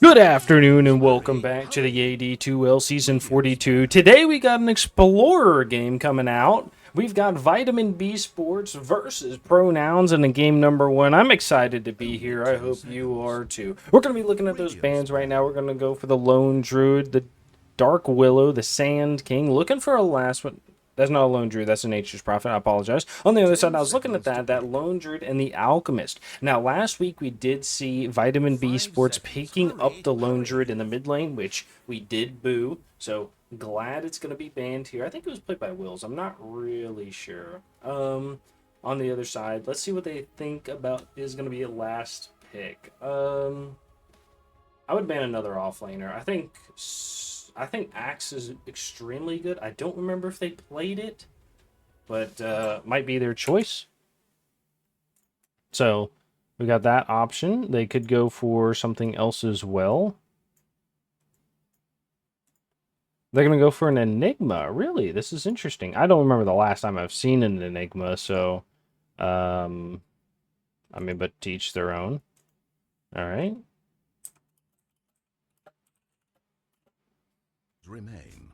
Good afternoon and welcome back to the AD2L Season 42. Today we got an Explorer game coming out. We've got Vitamin Beesports versus ProNouns in the game number 1. I'm excited to be here. I hope you are too. We're going to be looking at those bands right now. We're going to go for the Lone Druid, the Dark Willow, the Sand King. Looking for a last one. That's not a Lone Druid. That's a Nature's Prophet. I apologize. On the other side, I was looking at that Lone Druid and the Alchemist. Now, last week we did see Vitamin B Sports picking up the Lone Druid in the mid lane, which we did boo. So glad it's going to be banned here. I think it was played by Wills. I'm not really sure. On the other side, let's see what they think about is going to be a last pick. I would ban another offlaner. I think Axe is extremely good. I don't remember if they played it, but might be their choice. So we got that option. They could go for something else as well. They're going to go for an Enigma. Really? This is interesting. I don't remember the last time I've seen an Enigma, so I mean, but to each their own. All right. Remain.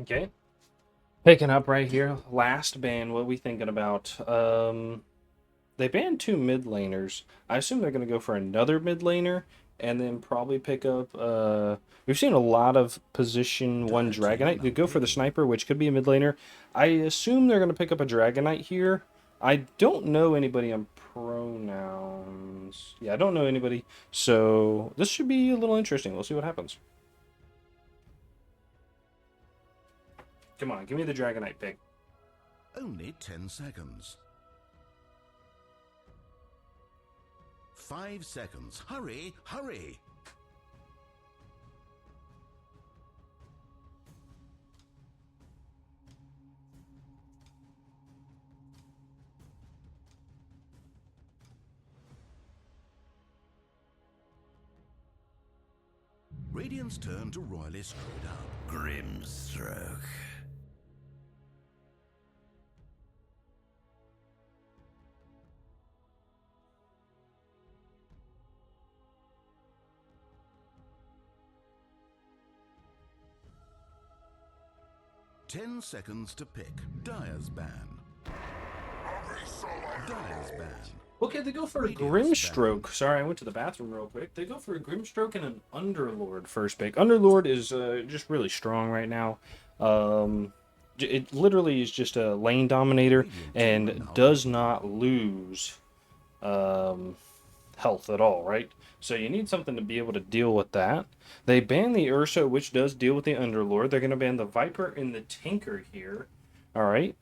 Okay. Picking up right here. Last ban. What are we thinking about? They banned 2 mid laners. I assume they're going to go for another mid laner and then probably pick up. We've seen a lot of position 1 Dragonite. They go for the sniper, which could be a mid laner. I assume they're going to pick up a Dragonite here. I don't know anybody on ProNouns. Yeah, I don't know anybody. So this should be a little interesting. We'll see what happens. Come on, give me the Dragonite pick. Only 10 seconds. 5 seconds. Hurry, hurry. Radiant's turn to royally screwed up. Grimstroke. Ten seconds to pick. Dire's ban. Dire's ban. Okay, they go for a Grimstroke. Sorry, I went to the bathroom real quick. They go for a Grimstroke and an Underlord first pick. Underlord is just really strong right now. It literally is just a lane dominator and does not lose health at all, right? So you need something to be able to deal with that. They ban the Ursa, which does deal with the Underlord. They're going to ban the Viper and the Tinker here. All right.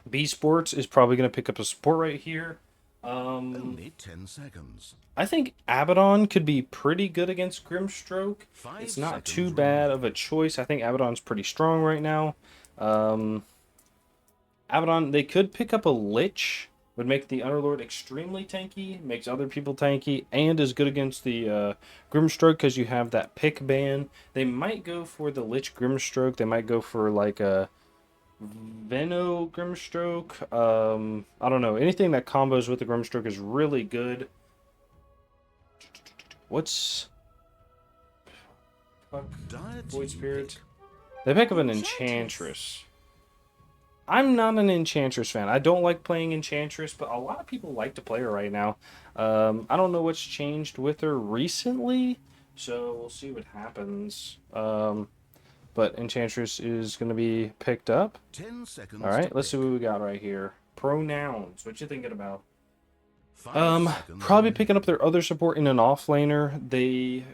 Beesports is probably going to pick up a support right here. Only 10 seconds. I think Abaddon could be pretty good against Grimstroke. 5 It's not seconds too bad of a choice. I think Abaddon's pretty strong right now. Abaddon, they could pick up a Lich. Would make the Underlord extremely tanky, makes other people tanky, and is good against the Grimstroke because you have that pick ban. They might go for the Lich Grimstroke. They might go for like a Veno Grimstroke. I don't know. Anything that combos with the Grimstroke is really good. What's... Fuck. Void Spirit. They pick up an Enchantress. I'm not an Enchantress fan. I don't like playing Enchantress, but a lot of people like to play her right now. I don't know what's changed with her recently, so we'll see what happens. But Enchantress is going to be picked up. 10 seconds. All right, let's see what we got right here. ProNouns. What you thinking about? 5 seconds. Probably picking up their other support in an offlaner. They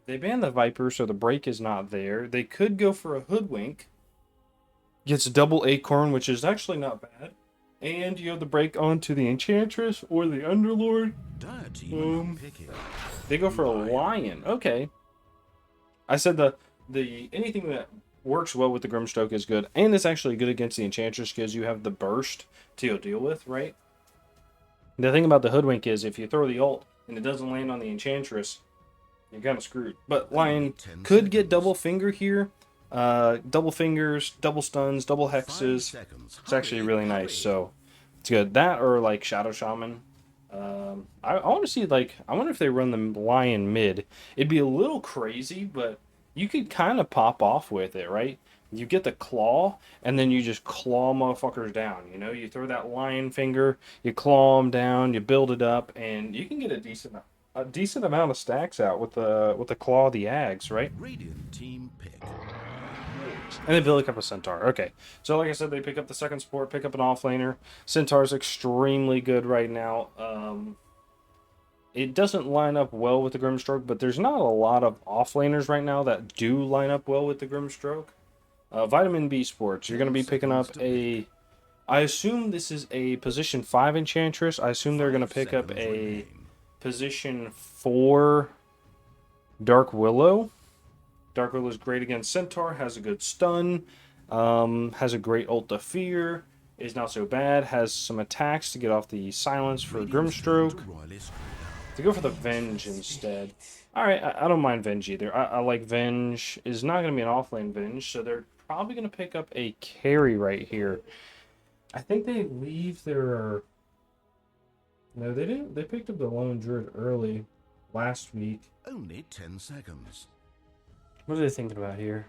banned the Viper, so the break is not there. They could go for a Hoodwink. Gets double Acorn, which is actually not bad. And you have the break onto the Enchantress or the Underlord. Dire team picking. They go for a Lion. Okay. I said the anything that works well with the Grimstroke is good. And it's actually good against the Enchantress because you have the burst to deal with, right? The thing about the Hoodwink is if you throw the ult and it doesn't land on the Enchantress, you're kind of screwed. But Lion could get double finger here. Double fingers, double stuns, double hexes. It's actually really nice, so it's good. That or like Shadow Shaman. I want to see, like, I wonder if they run the lion mid. It'd be a little crazy, but you could kind of pop off with it, right? You get the claw, and then you just claw motherfuckers down. You know, you throw that lion finger, you claw them down, you build it up, and you can get a decent amount of stacks out with the claw of the Ags, right? Radiant team pick. And they build up a Centaur. Okay. So like I said, they pick up the second support, pick up an offlaner. Centaur's extremely good right now. It doesn't line up well with the Grimstroke, but there's not a lot of offlaners right now that do line up well with the Grimstroke. Vitamin B Sports, you're going to be picking up a... I assume this is a position 5 Enchantress. I assume they're going to pick up a position 4 Dark Willow. Dark Willow is great against Centaur, has a good stun, has a great ult to fear, is not so bad, has some attacks to get off the silence for Grimstroke. To go for the Venge instead. Alright, I don't mind Venge either. I like Venge. Is not going to be an offlane Venge, so they're probably going to pick up a carry right here. I think they leave their... No, they didn't. They picked up the Lone Druid early last week. Only 10 seconds. What are they thinking about here?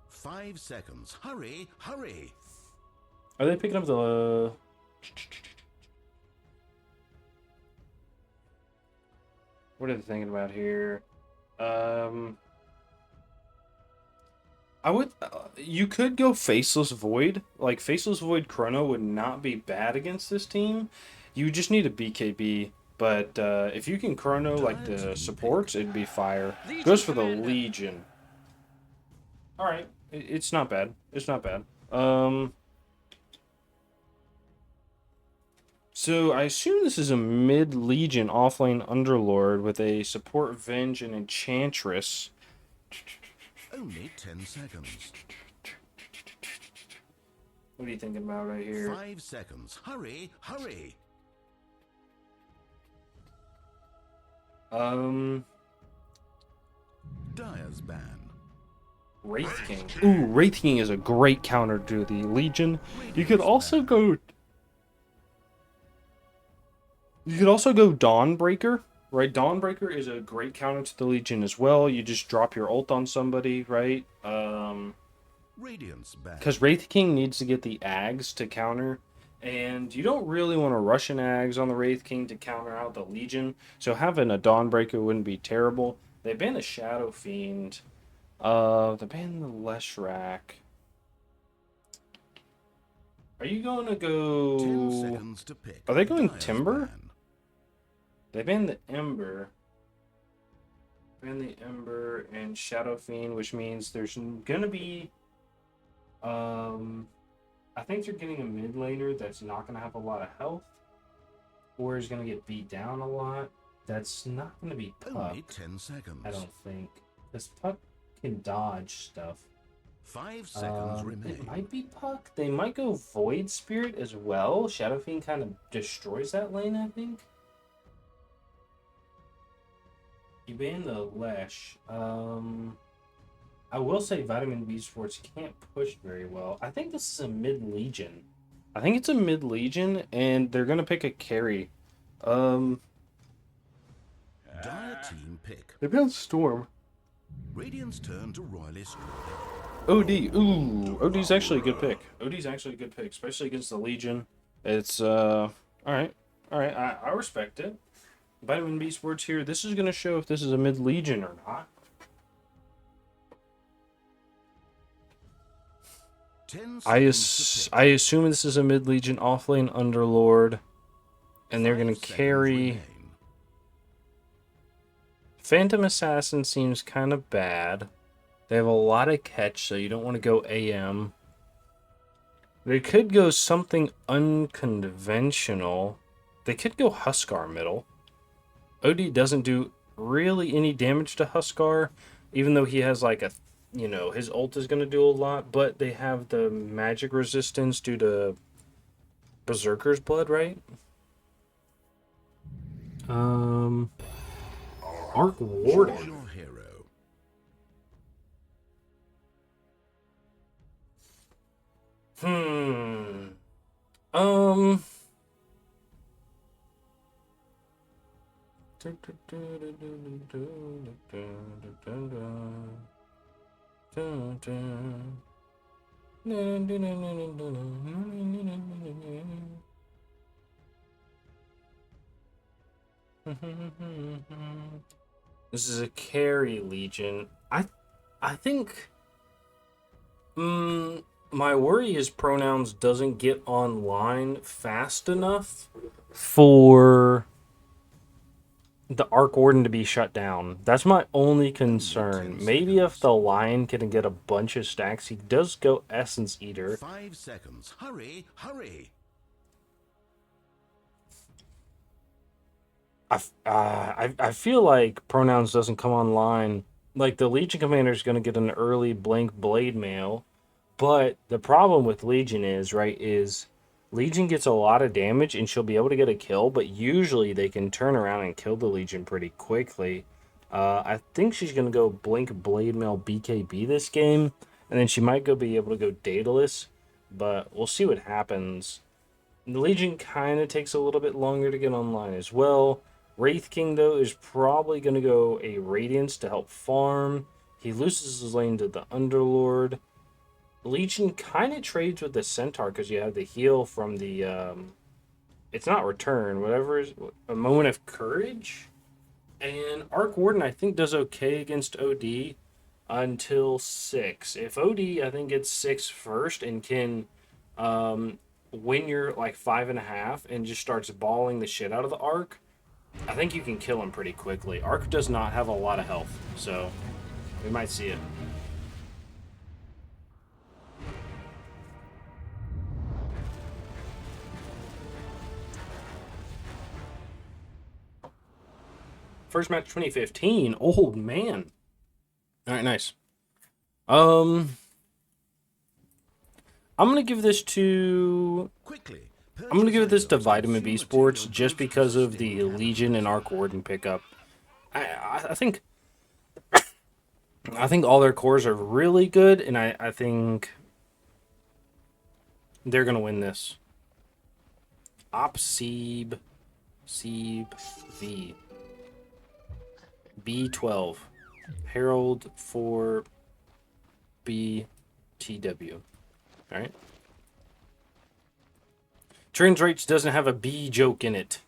5 seconds. Hurry, hurry. Are they picking up the... What are they thinking about here? I would... you could go Faceless Void. Like, Faceless Void Chrono would not be bad against this team. You just need a BKB. But if you can Chrono, like, the supports, it'd be fire. Goes for the Legion. Alright. It's not bad. It's not bad. So I assume this is a mid-Legion offlane Underlord with a support Venge and Enchantress. Only 10 seconds. What are you thinking about right here? 5 seconds. Hurry, hurry. Dire's ban. Wraith King. Ooh, Wraith King is a great counter to the Legion. You could also go... You could also go Dawnbreaker, right? Dawnbreaker is a great counter to the Legion as well. You just drop your ult on somebody, right? Radiance ban. Because Wraith King needs to get the Ags to counter, and you don't really want to rush an Ags on the Wraith King to counter out the Legion, so having a Dawnbreaker wouldn't be terrible. They banned the Shadow Fiend. They banned the Leshrac. Are you going to go... 10 seconds to pick. Are they going Dire's Timber? ban. They banned the Ember. Banned the Ember and Shadow Fiend, which means there's gonna be... I think they're getting a mid laner that's not gonna have a lot of health, or is gonna get beat down a lot. That's not gonna be Puck. Only 10 seconds. I don't think. Because Puck can dodge stuff. 5 seconds It remain. might be Puck. They might go Void Spirit as well. Shadow Fiend kind of destroys that lane, I think. You ban the Lesh. I will say Vitamin B Sports can't push very well. I think this is a mid-Legion. I think it's a mid-Legion, and they're going to pick a carry. Dire team pick. They banned Storm. Radiant's turn to royalist. OD. Ooh, OD's actually a good pick. OD's actually a good pick, especially against the Legion. It's, alright. Alright, I respect it. Vitamin B Sports here. This is going to show if this is a mid-Legion or not. 10 I seconds to pick. assume this is a mid-Legion offlane Underlord, and they're going 5 to seconds carry... remain. Phantom Assassin seems kind of bad. They have a lot of catch, so you don't want to go AM. They could go something unconventional. They could go Huskar middle. OD doesn't do really any damage to Huskar, even though he has like a, you know, his ult is going to do a lot, but they have the magic resistance due to Berserker's Blood, right? Arc Warden. Choose your hero. This is a carry legion. I think my worry is Pronouns doesn't get online fast enough for the Arc Warden to be shut down. That's my only concern. Maybe if the Lion can get a bunch of stacks, he does go Essence Eater. 5 seconds. Hurry, hurry. I feel like Pronouns doesn't come online. Like, the Legion Commander is going to get an early Blink Blade Mail, but the problem with Legion is, right, is Legion gets a lot of damage and she'll be able to get a kill, but usually they can turn around and kill the Legion pretty quickly. I think she's going to go Blink Blade Mail BKB this game, and then she might be able to go Daedalus, but we'll see what happens. The Legion kind of takes a little bit longer to get online as well. Wraith King, though, is probably going to go a Radiance to help farm. He loses his lane to the Underlord. Legion kind of trades with the Centaur because you have the heal from the... it's not Return, whatever is... A Moment of Courage? And Arc Warden, I think, does okay against OD until 6. If OD, I think, gets 6 first and can... when you're like 5.5 and just starts balling the shit out of the Arc, I think you can kill him pretty quickly. Arc does not have a lot of health, so we might see it. First match 2015. Old man. All right, nice. I'm gonna give this to. Quickly. I'm gonna give this to Vitamin Beesports just because of the Legion and Arc Warden pickup. I think all their cores are really good, and I think they're gonna win this. Seeb V B12 Herald for BTW. All right. Trans Rates doesn't have a B joke in it.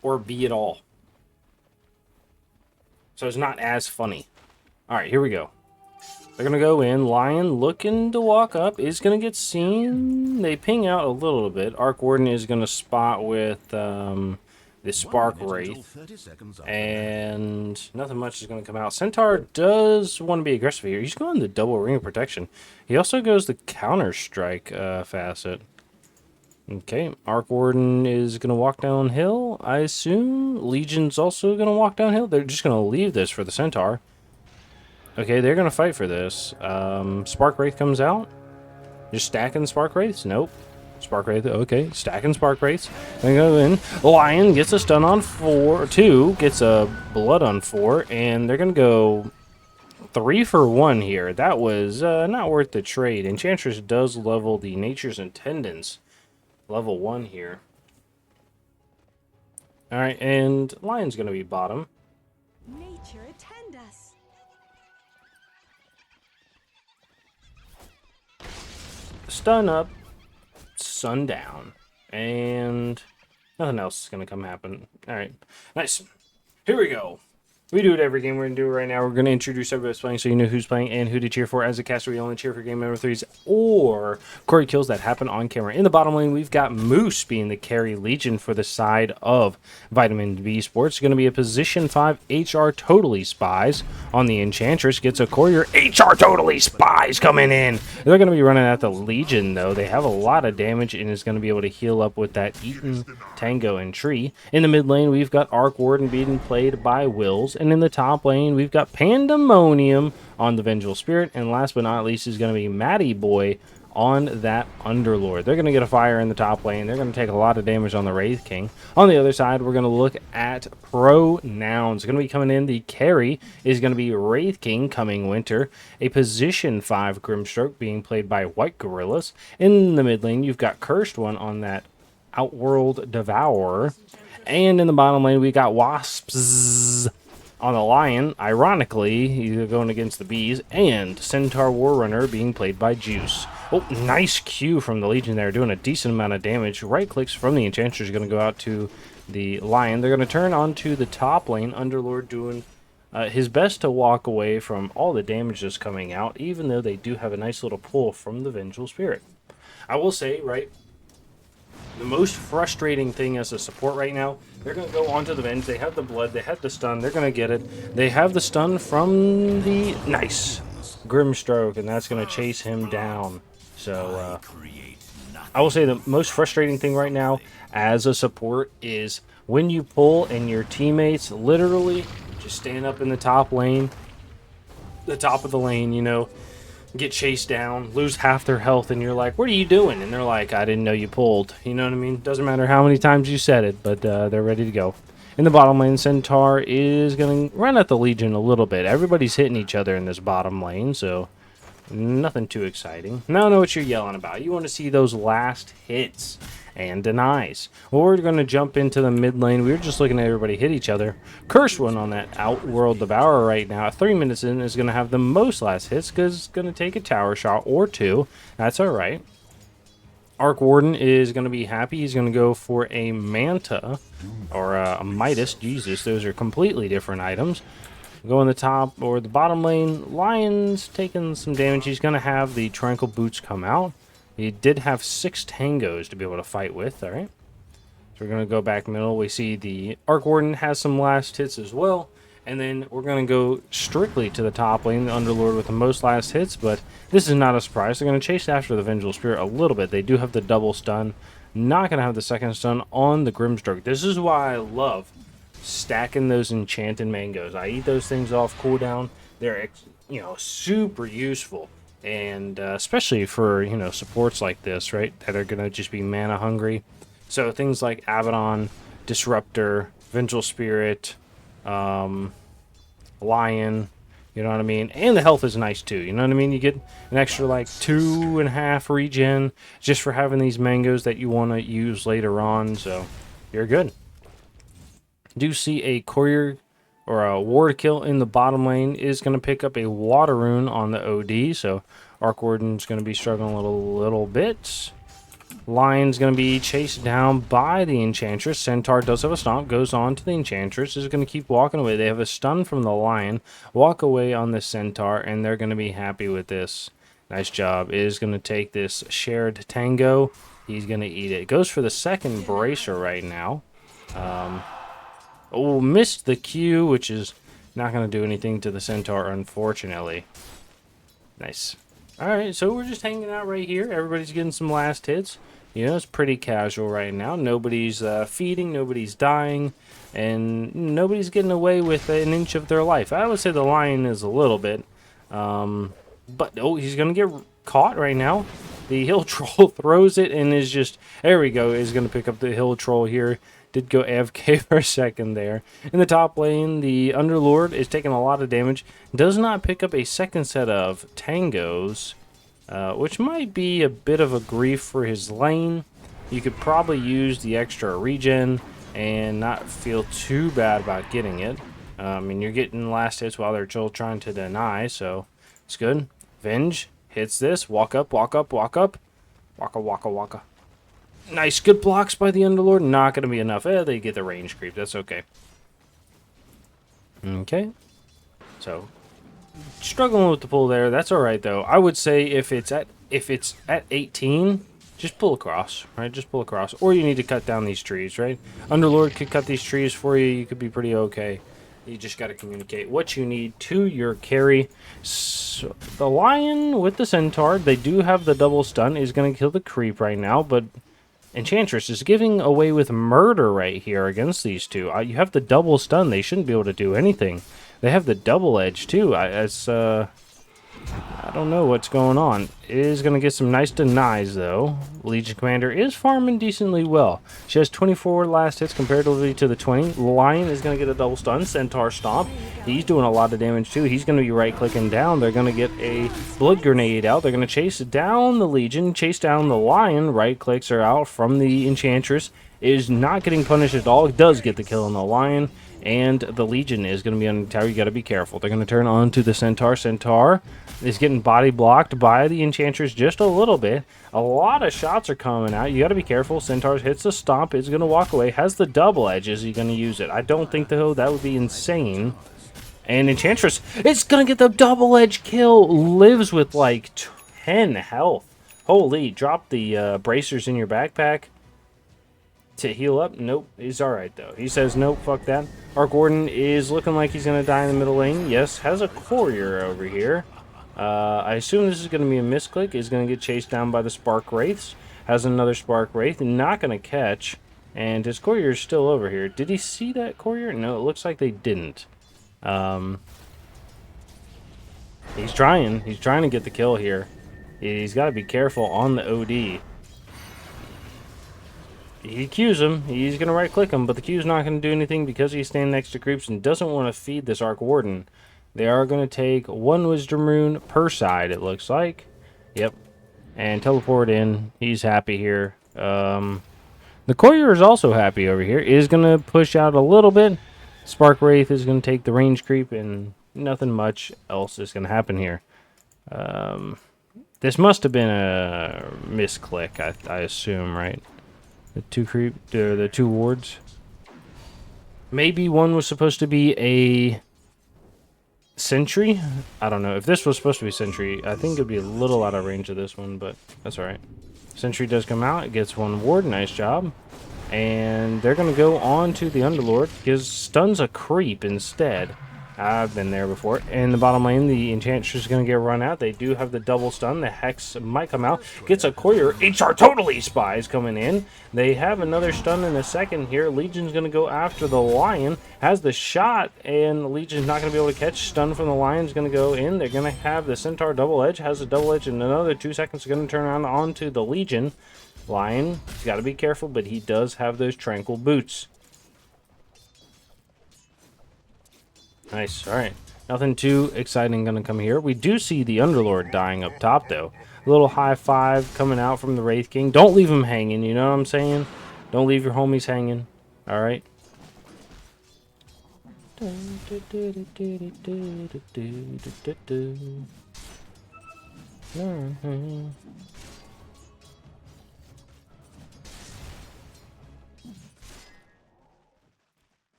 Or B at all. So it's not as funny. Alright, here we go. They're going to go in. Lion looking to walk up. Is going to get seen. They ping out a little bit. Arc Warden is going to spot with the Spark Wraith. And nothing much is going to come out. Centaur does want to be aggressive here. He's going the double ring of protection. He also goes the Counter-Strike facet. Okay, Arc Warden is going to walk downhill, I assume. Legion's also going to walk downhill. They're just going to leave this for the Centaur. Okay, they're going to fight for this. Spark Wraith comes out. Just stacking Spark Wraiths? Nope. Spark Wraith, okay. Stacking Spark Wraiths. They go in. Lion gets a stun on 2, gets a blood on 4, and they're going to go 3 for 1 here. That was not worth the trade. Enchantress does level the Nature's Attendants. Level 1 here. Alright, and Lion's going to be bottom. Nature attend us. Stun up, sundown, and nothing else is going to come happen. Alright, nice. Here we go. We do it every game. We're going to do it right now. We're going to introduce everybody who's playing so you know who's playing and who to cheer for. As a caster, we only cheer for game number 3s or Corey kills that happen on camera. In the bottom lane, we've got Moose being the carry Legion for the side of Vitamin Beesports. It's going to be a position 5 HR Totally Spies on the Enchantress. Gets a courier. HR Totally Spies coming in. They're going to be running at the Legion, though. They have a lot of damage and is going to be able to heal up with that Eaton, Tango, and Tree. In the mid lane, we've got Arc Warden being played by Wills. And in the top lane, we've got Pandemonium on the Vengeful Spirit. And last but not least is going to be Matty Boy on that Underlord. They're going to get a fire in the top lane. They're going to take a lot of damage on the Wraith King. On the other side, we're going to look at Pronouns. Going to be coming in. The carry is going to be Wraith King coming winter. A position 5 Grimstroke being played by White Gorillas. In the mid lane, you've got Cursed One on that Outworld Devourer. And in the bottom lane, we got Wasps on the Lion. Ironically, he's going against the Bees. And Centaur Warrunner being played by Juice. Oh, nice Q from the Legion there, doing a decent amount of damage. Right clicks from the Enchantress are going to go out to the Lion. They're going to turn onto the top lane. Underlord doing his best to walk away from all the damage that's coming out, even though they do have a nice little pull from the Vengeful Spirit. I will say, right, the most frustrating thing as a support right now, they're going to go onto the Venge. They have the blood. They have the stun. They're going to get it. They have the stun from the nice Grimstroke, and that's going to chase him down. So I will say the most frustrating thing right now as a support is when you pull and your teammates literally just stand up in the top lane, the top of the lane, you know, get chased down, lose half their health, and you're like, what are you doing? And they're like, I didn't know you pulled. You know what I mean? Doesn't matter how many times you said it, but they're ready to go. In the bottom lane, Centaur is going to run at the Legion a little bit. Everybody's hitting each other in this bottom lane, so nothing too exciting. Now I know what you're yelling about. You want to see those last hits and denies. Well, we're going to jump into the mid lane. We were just looking at everybody hit each other. Curse one on that Outworld Devourer right now. At 3 minutes in is going to have the most last hits because it's going to take a tower shot or two. That's all right. Arc Warden is going to be happy. He's going to go for a Manta or a Midas. Jesus, those are completely different items. Go in the top or the bottom lane. Lion's taking some damage. He's going to have the Tranquil Boots come out. He did have 6 tangos to be able to fight with, all right? So we're going to go back middle. We see the Arc Warden has some last hits as well. And then we're going to go strictly to the top lane, the Underlord with the most last hits. But this is not a surprise. They're going to chase after the Vengeful Spirit a little bit. They do have the double stun. Not going to have the second stun on the Grimstroke. This is why I love stacking those enchanted mangoes. I eat those things off cooldown. They're, you know, super useful. And especially for, you know, supports like this, right, that are going to just be mana hungry. So things like Abaddon, Disruptor, Vengeful Spirit, Lion, you know what I mean? And the health is nice too, you know what I mean? You get an extra like 2.5 regen just for having these mangoes that you want to use later on, so you're good. Do see a courier or a ward kill in the bottom lane is going to pick up a water rune on the OD, so Arc Warden's going to be struggling a little bit. Lion's going to be chased down by the Enchantress. Centaur does have a stomp, goes on to the Enchantress, is going to keep walking away. They have a stun from the Lion, walk away on the Centaur, and they're going to be happy with this. Nice job. Is going to take this shared tango. He's going to eat it. Goes for the second bracer right now. Oh, missed the Q, which is not going to do anything to the Centaur, unfortunately. Nice. Alright, so we're just hanging out right here. Everybody's getting some last hits. You know, it's pretty casual right now. Nobody's feeding, nobody's dying, and nobody's getting away with an inch of their life. I would say the Lion is a little bit. But, oh, he's going to get caught right now. The Hill Troll throws it and is just, there we go, is going to pick up the Hill Troll here. Did go AFK for a second there. In the top lane, the Underlord is taking a lot of damage. Does not pick up a second set of tangos, which might be a bit of a grief for his lane. You could probably use the extra regen and not feel too bad about getting it. I mean, you're getting last hits while they're still trying to deny, so it's good. Venge hits this. Walk up, walk up, walk up. Waka, waka, waka. Nice, good blocks by the Underlord. Not going to be enough. They get the range creep. That's okay. Okay. So, struggling with the pull there. That's all right, though. I would say if it's at 18, just pull across, right? Just pull across. Or you need to cut down these trees, right? Underlord could cut these trees for you. You could be pretty okay. You just got to communicate what you need to your carry. So, the Lion with the Centaur, they do have the double stun. Is going to kill the creep right now, but Enchantress is giving away with murder right here against these two. You have the double stun. They shouldn't be able to do anything. They have the double edge too. I don't know what's going on. Is going to get some nice denies, though. Legion Commander is farming decently well. She has 24 last hits comparatively to the 20. Lion is going to get a double stun. Centaur Stomp. He's doing a lot of damage, too. He's going to be right-clicking down. They're going to get a Blood Grenade out. They're going to chase down the Legion, chase down the Lion. Right-clicks are out from the Enchantress. Is not getting punished at all. It does get the kill on the Lion. And the Legion is going to be on the tower. You got to be careful. They're going to turn on to the Centaur. Centaur is getting body blocked by the Enchantress just a little bit. A lot of shots are coming out. You got to be careful. Centaur hits the stomp. Is going to walk away. Has the double edge. Is he going to use it? I don't think, though. That would be insane. And Enchantress is going to get the double edge kill. Lives with like 10 health. Holy. Drop the bracers in your backpack to heal up. Nope, he's alright though. He says nope, fuck that. Arc Warden is looking like he's gonna die in the middle lane. Yes, has a courier over here. I assume this is gonna be a misclick. Is gonna get chased down by the Spark Wraiths. Has another Spark Wraith, not gonna catch. And his courier is still over here. Did he see that courier? No, it looks like they didn't. He's trying to get the kill here. He's got to be careful on the OD. He Qs him. He's going to right-click him, but the Q's not going to do anything because he's standing next to creeps and doesn't want to feed this Arc Warden. They are going to take one Wisdom Rune per side, it looks like. Yep. And teleport in. He's happy here. The Courier is also happy over here. Is going to push out a little bit. Spark Wraith is going to take the range creep, and nothing much else is going to happen here. This must have been a misclick, I assume, right? The two wards. Maybe one was supposed to be a sentry. I don't know. If this was supposed to be sentry, I think it'd be a little out of range of this one, but that's alright. Sentry does come out. It gets one ward. Nice job. And they're going to go on to the Underlord because stuns a creep instead. I've been there before. In the bottom lane, the Enchantress is going to get run out. They do have the double stun. The Hex might come out. Gets a Courier. HR Totally Spies coming in. They have another stun in a second here. Legion's going to go after the Lion. Has the shot, and the Legion's not going to be able to catch. Stun from the Lion's going to go in. They're going to have the Centaur double edge. Has a double edge in another 2 seconds. Going to turn around onto the Legion. Lion, he's got to be careful, but he does have those Tranquil Boots. Nice. All right. Nothing too exciting going to come here. We do see the Underlord dying up top, though. A little high five coming out from the Wraith King. Don't leave him hanging, you know what I'm saying? Don't leave your homies hanging. All right.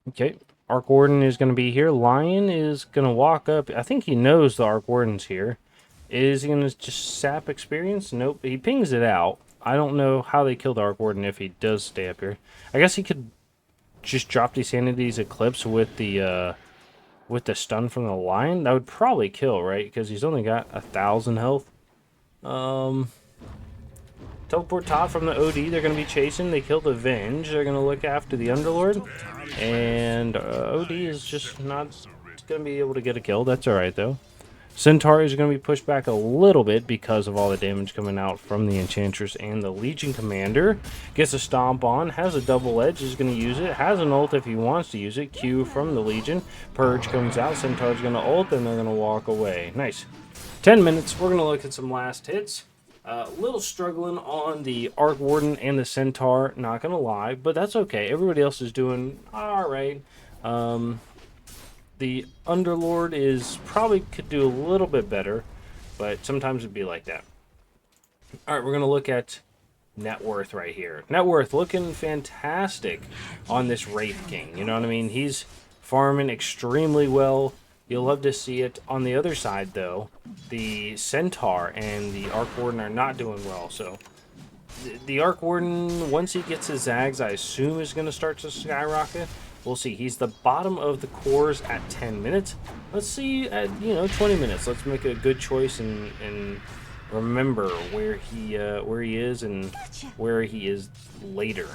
Okay. Arc Warden is going to be here. Lion is going to walk up. I think he knows the Arc Warden's here. Is he going to just sap experience? Nope. He pings it out. I don't know how they kill the Arc Warden if he does stay up here. I guess he could just drop the Sanity's Eclipse with the stun from the Lion. That would probably kill, right? Because he's only got 1,000 health. Teleport top from the OD. They're going to be chasing. They kill the Venge. They're going to look after the Underlord. And OD is just not going to be able to get a kill. That's alright, though. Centaur is going to be pushed back a little bit because of all the damage coming out from the Enchantress and the Legion Commander. Gets a stomp on. Has a double edge. Is going to use it. Has an ult if he wants to use it. Q from the Legion. Purge comes out. Centaur's going to ult, and they're going to walk away. Nice. 10 minutes. We're going to look at some last hits. Little struggling on the Arc Warden and the Centaur, not gonna lie, but that's okay. Everybody else is doing alright. The Underlord is probably could do a little bit better, but sometimes it'd be like that. Alright, we're gonna look at net worth right here. Net worth looking fantastic on this Wraith King. You know what I mean? He's farming extremely well. You'll love to see it. On the other side, though, the Centaur and the Arc Warden are not doing well. So the Arc Warden, once he gets his Zags, I assume is going to start to skyrocket. We'll see. He's the bottom of the cores at 10 minutes. Let's see at 20 minutes. Let's make a good choice and remember where he is and where he is later.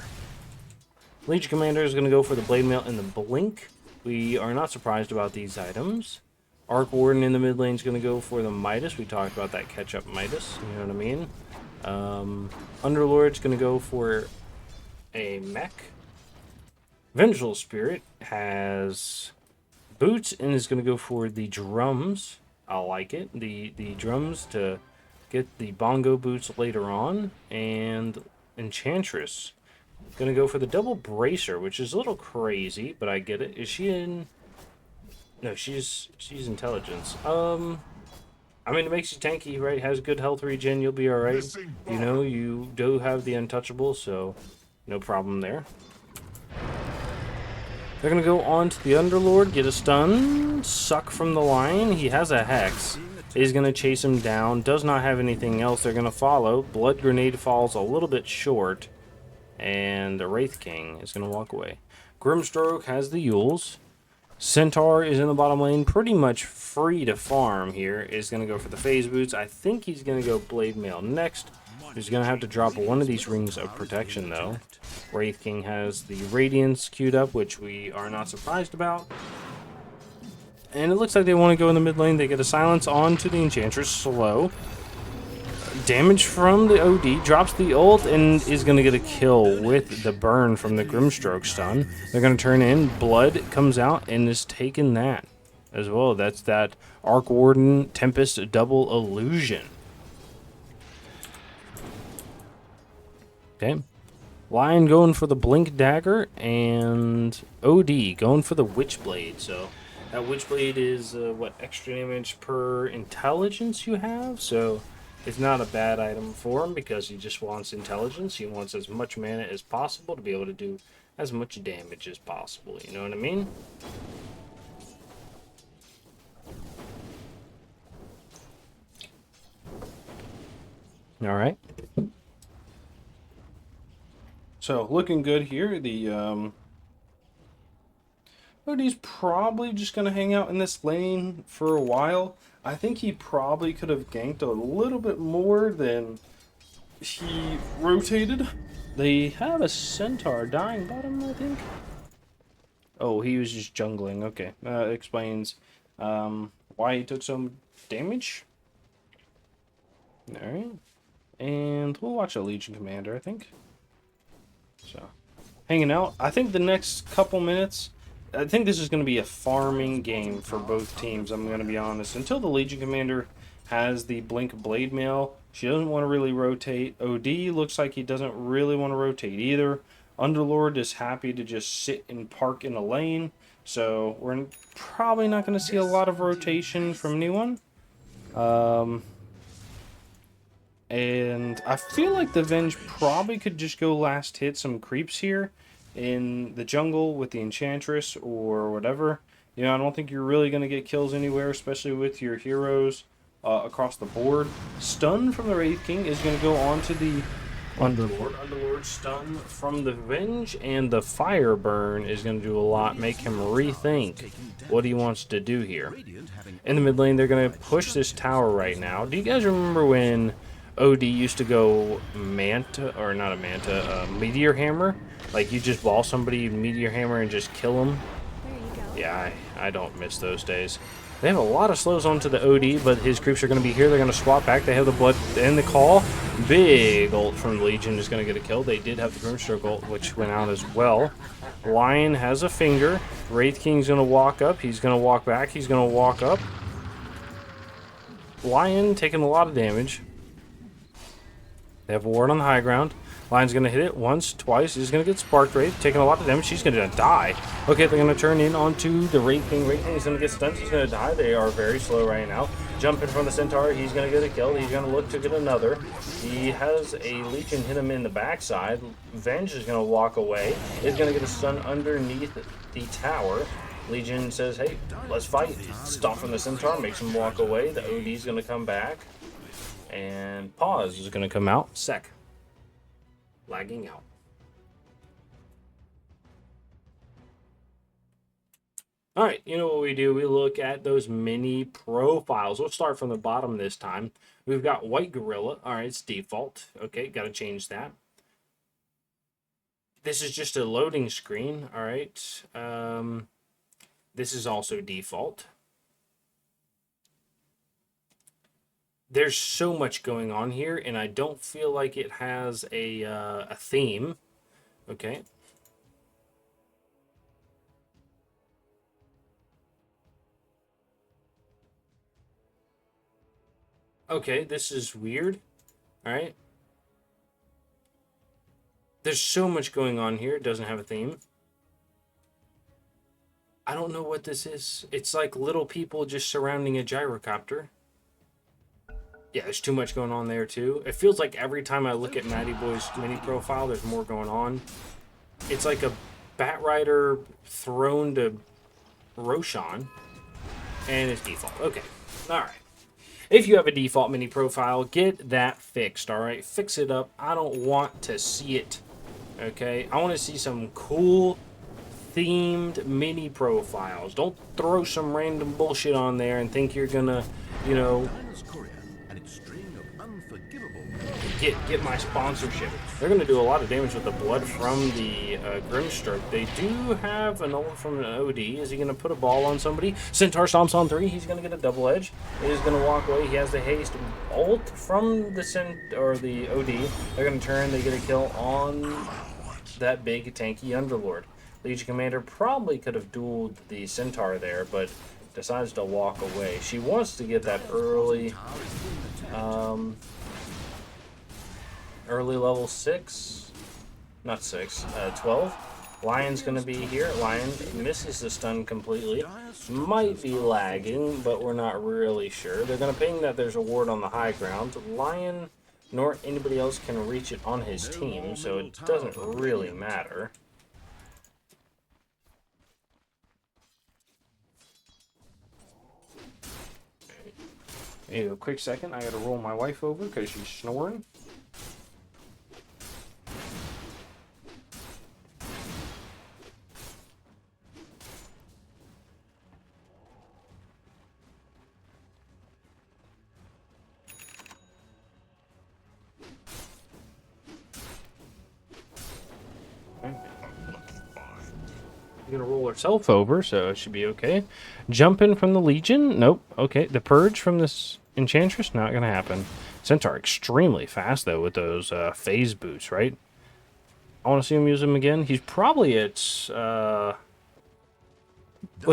Legion Commander is going to go for the Blade Mail and the Blink. We are not surprised about these items. Arc Warden in the mid lane is going to go for the Midas. We talked about that catch-up Midas. You know what I mean? Underlord's going to go for a mech. Vengeful Spirit has boots and is going to go for the drums. I like it. The drums to get the bongo boots later on. And Enchantress going to go for the double bracer, which is a little crazy, but I get it. Is she in... No, she's intelligence. I mean, it makes you tanky, right? Has good health regen, you'll be alright. You know, you do have the untouchable, so no problem there. They're going to go on to the Underlord, get a stun, suck from the line. He has a Hex. He's going to chase him down. Does not have anything else they're going to follow. Blood Grenade falls a little bit short. And the Wraith King is going to walk away. Grimstroke has the Yules. Centaur is in the bottom lane, pretty much free to farm here. Is going to go for the phase boots. I think he's going to go blade mail next. He's going to have to drop one of these rings of protection, though. Wraith King has the Radiance queued up, which we are not surprised about. And it looks like they want to go in the mid lane. They get a silence onto the Enchantress, slow. Damage from the OD, drops the ult, and is going to get a kill with the burn from the Grimstroke stun. They're going to turn in, Blood comes out, and is taking that as well. That's that Arc Warden Tempest double illusion. Okay. Lion going for the Blink Dagger, and OD going for the Witchblade. So that Witchblade is, what, extra damage per intelligence you have? So it's not a bad item for him because he just wants intelligence. He wants as much mana as possible to be able to do as much damage as possible. You know what I mean? All right. So looking good here. The OD's probably just going to hang out in this lane for a while. I think he probably could have ganked a little bit more than he rotated. They have a Centaur dying bottom, I think. Oh, he was just jungling. Okay, explains why he took some damage. Alright. And we'll watch a Legion Commander, I think. So, hanging out. I think the next couple minutes... I think this is going to be a farming game for both teams, I'm going to be honest. Until the Legion Commander has the Blink Blade Mail, she doesn't want to really rotate. OD looks like he doesn't really want to rotate either. Underlord is happy to just sit and park in a lane. So we're probably not going to see a lot of rotation from anyone. And I feel like the Venge probably could just go last hit some creeps here in the jungle with the Enchantress or whatever. You know, I don't think you're really going to get kills anywhere, especially with your heroes across the board. Stun from the Wraith King is going to go on to the Underlord. Underlord stun from the Venge, and the Fire Burn is going to do a lot, make him rethink what he wants to do here. In the mid lane, they're going to push this tower right now. Do you guys remember when OD used to go Manta, or not a Manta, Meteor Hammer? Like, you just ball somebody, Meteor Hammer, and just kill them? There you go. Yeah, I don't miss those days. They have a lot of slows onto the OD, but his creeps are going to be here. They're going to swap back. They have the Blood and the Call. Big ult from Legion is going to get a kill. They did have the Grimstroke ult, which went out as well. Lion has a finger. Wraith King's going to walk up. He's going to walk back. He's going to walk up. Lion taking a lot of damage. They have a ward on the high ground. Lion's going to hit it once, twice. He's going to get Spark Wraith, taking a lot of damage. She's going to die. Okay, they're going to turn in onto the Wraith King. Wraith King is going to get stunned. He's going to die. They are very slow right now. Jumping from the Centaur. He's going to get a kill. He's going to look to get another. He has a Legion hit him in the backside. Venge is going to walk away. He's going to get a stun underneath the tower. Legion says, hey, let's fight. Stomp from the Centaur. Makes him walk away. The OD is going to come back. And Pause is going to come out. Sec. Lagging out. All right, you know what we do? We look at those mini profiles. We'll start from the bottom this time. We've got White Gorilla. All right, it's default. Okay, got to change that. This is just a loading screen. All right. This is also default. there's so much going on here, and I don't feel like it has a theme. Okay. Okay, this is weird. All right. There's so much going on here. It doesn't have a theme. I don't know what this is. It's like little people just surrounding a gyrocopter. Yeah, there's too much going on there too. It feels like every time I look at Matty Boy's mini profile, there's more going on. It's like a Bat Rider thrown to Roshan, and it's default. Okay, all right. If you have a default mini profile, get that fixed, all right? Fix it up. I don't want to see it, okay? I want to see some cool themed mini profiles. Don't throw some random bullshit on there and think you're gonna, you know, get my sponsorship. They're gonna do a lot of damage with the blood from the Grimstroke. They do have an ult from an OD. Is he gonna put a ball on somebody? Centaur stomps on 3. He's gonna get a double edge. He's gonna walk away. He has the haste ult from the OD. They're gonna turn. They get a kill on that big tanky Underlord. Legion Commander probably could have dueled the Centaur there, but decides to walk away. She wants to get that early level 6, not 6, 12. Lion's going to be here. Lion misses the stun completely. Might be lagging, but we're not really sure. They're going to ping that there's a ward on the high ground. Lion nor anybody else can reach it on his team, so it doesn't really matter. A quick second, I gotta roll my wife over because she's snoring. Gonna roll herself over, so it should be okay. Jump in from the Legion? Nope. Okay, the Purge from this Enchantress? Not gonna happen. Centaur extremely fast, though, with those phase boots, right? I want to see him use them again. He's probably at, was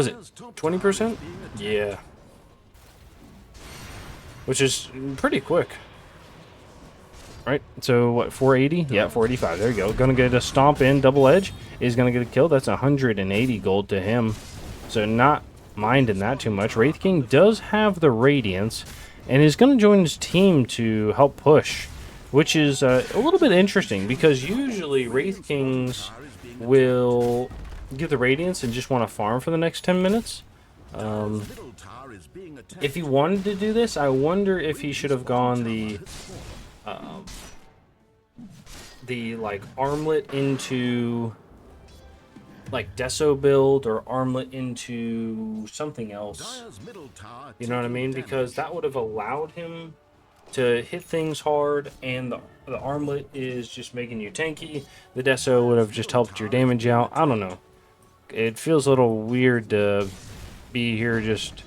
it 20%? Yeah. Which is pretty quick. Right, so what, 480? Yeah, 485. There you go. Gonna get a stomp in, double edge. Is gonna get a kill. That's 180 gold to him. So not minding that too much. Wraith King does have the Radiance and is gonna join his team to help push, which is a little bit interesting because usually Wraith Kings will give the Radiance and just want to farm for the next 10 minutes. If he wanted to do this, I wonder if he should have gone the like armlet into like Deso build or armlet into something else. You know what I mean? Because that would have allowed him to hit things hard, and the armlet is just making you tanky. The Deso would have just helped your damage out. I don't know. It feels a little weird to be here just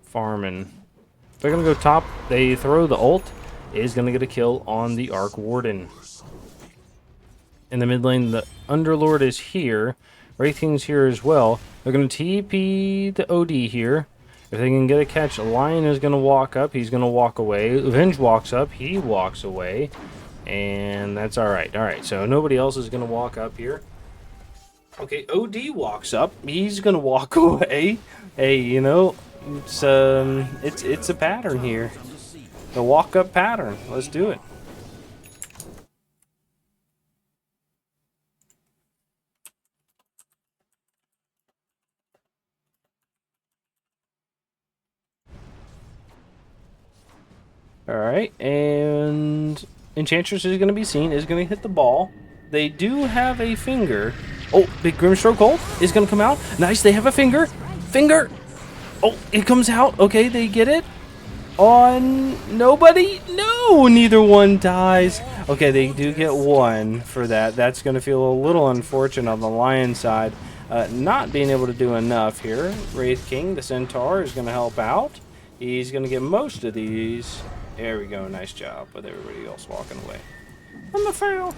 farming. They're gonna go top. They throw the ult. Is going to get a kill on the Arc Warden. In the mid lane, the Underlord is here. Wraith King's here as well. They're going to TP the OD here. If they can get a catch, Lion is going to walk up. He's going to walk away. Avenge walks up. He walks away. And that's alright. Alright, so nobody else is going to walk up here. Okay, OD walks up. He's going to walk away. Hey, you know, it's a pattern here. The walk-up pattern. Let's do it. All right, and Enchantress is going to be seen. Is going to hit the ball. They do have a finger. Oh, big Grimstroke ult is going to come out. Nice, they have a finger. Finger. Oh, it comes out. Okay, they get it. On nobody? No, neither one dies. Okay, they do get one for that. That's going to feel a little unfortunate on the Lion side. Not being able to do enough here. Wraith King, the Centaur, is going to help out. He's going to get most of these. There we go. Nice job with everybody else walking away. On the fail.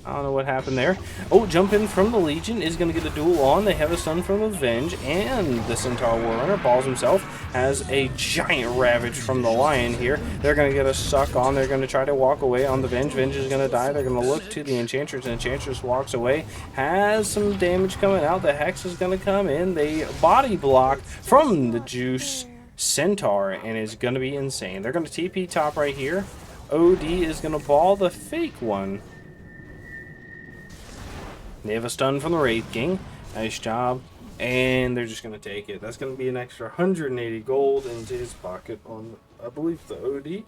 I don't know what happened there. Oh, jump in from the Legion is going to get a duel on. They have a stun from Avenge, and the Centaur Warrunner, Balls himself, has a giant Ravage from the Lion here. They're going to get a suck on. They're going to try to walk away on the Venge. Venge is going to die. They're going to look to the Enchantress. Enchantress walks away, has some damage coming out. The Hex is going to come in. They body block from the Juice Centaur, and it's going to be insane. They're going to TP top right here. OD is going to ball the fake one. They have a stun from the Wraith King. Nice job. And they're just going to take it. That's going to be an extra 180 gold into his pocket on, I believe, the OD.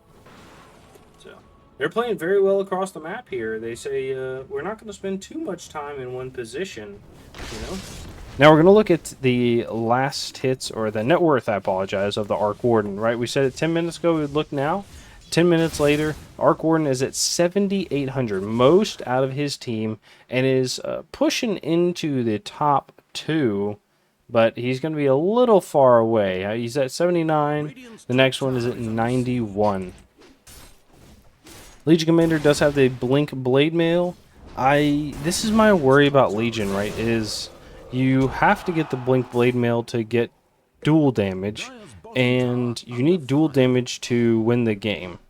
So, they're playing very well across the map here. They say, we're not going to spend too much time in one position, you know? Now we're going to look at the last hits, or the net worth, I apologize, of the Arc Warden, right? We said it 10 minutes ago, we would look now. 10 minutes later, Arc Warden is at 7,800, most out of his team, and is pushing into the top 2, but he's going to be a little far away. He's at 79. The next one is at 91. Legion Commander does have the Blink Blade Mail. This is my worry about Legion, right, is you have to get the Blink Blade Mail to get dual damage, and you need dual damage to win the game,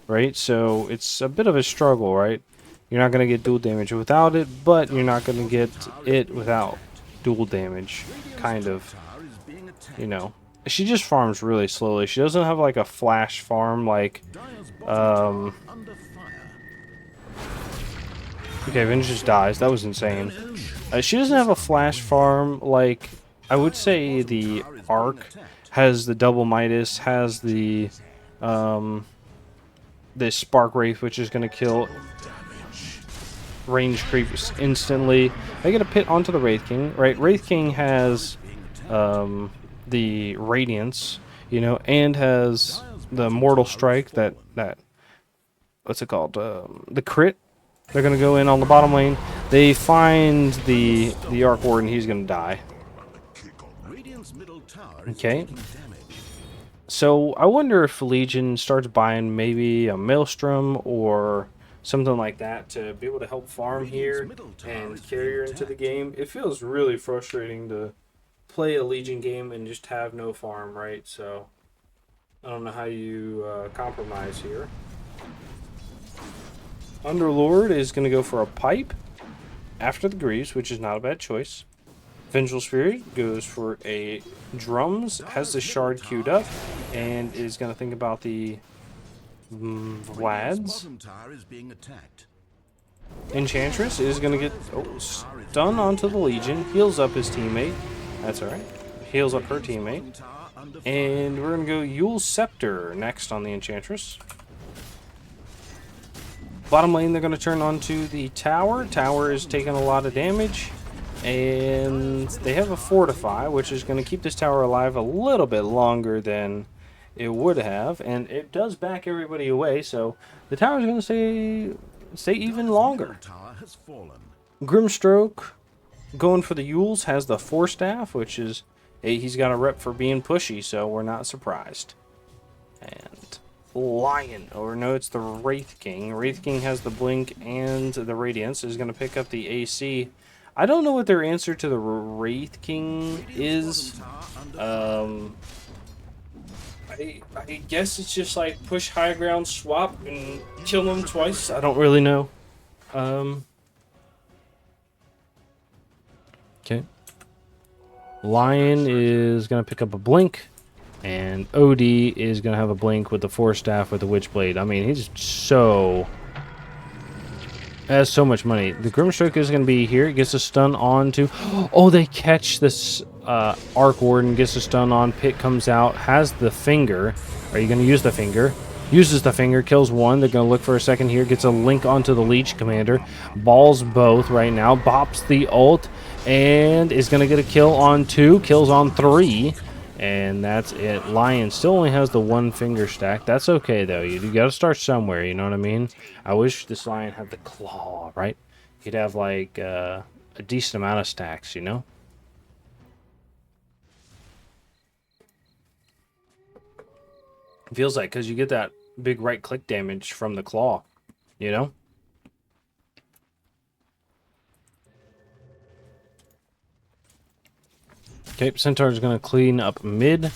right? So it's a bit of a struggle, right? You're not going to get dual damage without it, but you're not going to get it without dual damage, kind of, you know. She just farms really slowly. She doesn't have like a flash farm like okay, Vince just dies. That was insane. She doesn't have a flash farm like, I would say, the Arc has the double Midas, has the this Spark Wraith, which is going to kill range creeps instantly. They get a pit onto the Wraith King, right? Wraith King has the Radiance, you know, and has the Mortal Strike, that what's it called? The crit. They're going to go in on the bottom lane. They find the Arc Warden. He's going to die. Okay. So I wonder if Legion starts buying maybe a Maelstrom or something like that to be able to help farm here and carry her into the game. It feels really frustrating to play a Legion game and just have no farm, right? So I don't know how you compromise here. Underlord is going to go for a pipe after the Greaves, which is not a bad choice. Vengeful Spirit goes for a drums, has the shard queued up, and is going to think about the Vlads. Enchantress is going to get stun onto the Legion, heals up his teammate. That's alright. Heals up her teammate. And we're going to go Yule Scepter next on the Enchantress. Bottom lane, they're going to turn onto the tower. Tower is taking a lot of damage. And they have a Fortify, which is going to keep this tower alive a little bit longer than it would have. And it does back everybody away, so the tower is going to stay even longer. Grimstroke, going for the Yules, has the Force Staff, which is, he's got a rep for being pushy, so we're not surprised. And Lion, or no, it's the Wraith King. Wraith King has the Blink and the Radiance, is going to pick up the AC. I don't know what their answer to the Wraith King is. I guess it's just like push high ground, swap, and kill them twice. I don't really know. Okay. Lion is going to pick up a Blink. And OD is going to have a Blink with the Force Staff with the Witchblade. I mean, he's so... has so much money. The Grimstroke is going to be here. It gets a stun on to... Oh, they catch this Arc Warden. Gets a stun on. Pit comes out. Has the finger. Are you going to use the finger? Uses the finger. Kills one. They're going to look for a second here. Gets a link onto the Leech Commander. Balls both right now. Bops the ult. And is going to get a kill on 2. Kills on 3. And that's it. Lion still only has the 1 finger stack. That's okay, though. You got to start somewhere, you know what I mean? I wish this Lion had the claw, right? You'd have, like, a decent amount of stacks, you know? It feels like, because you get that big right-click damage from the claw, you know? Okay, Centaur's going to clean up mid,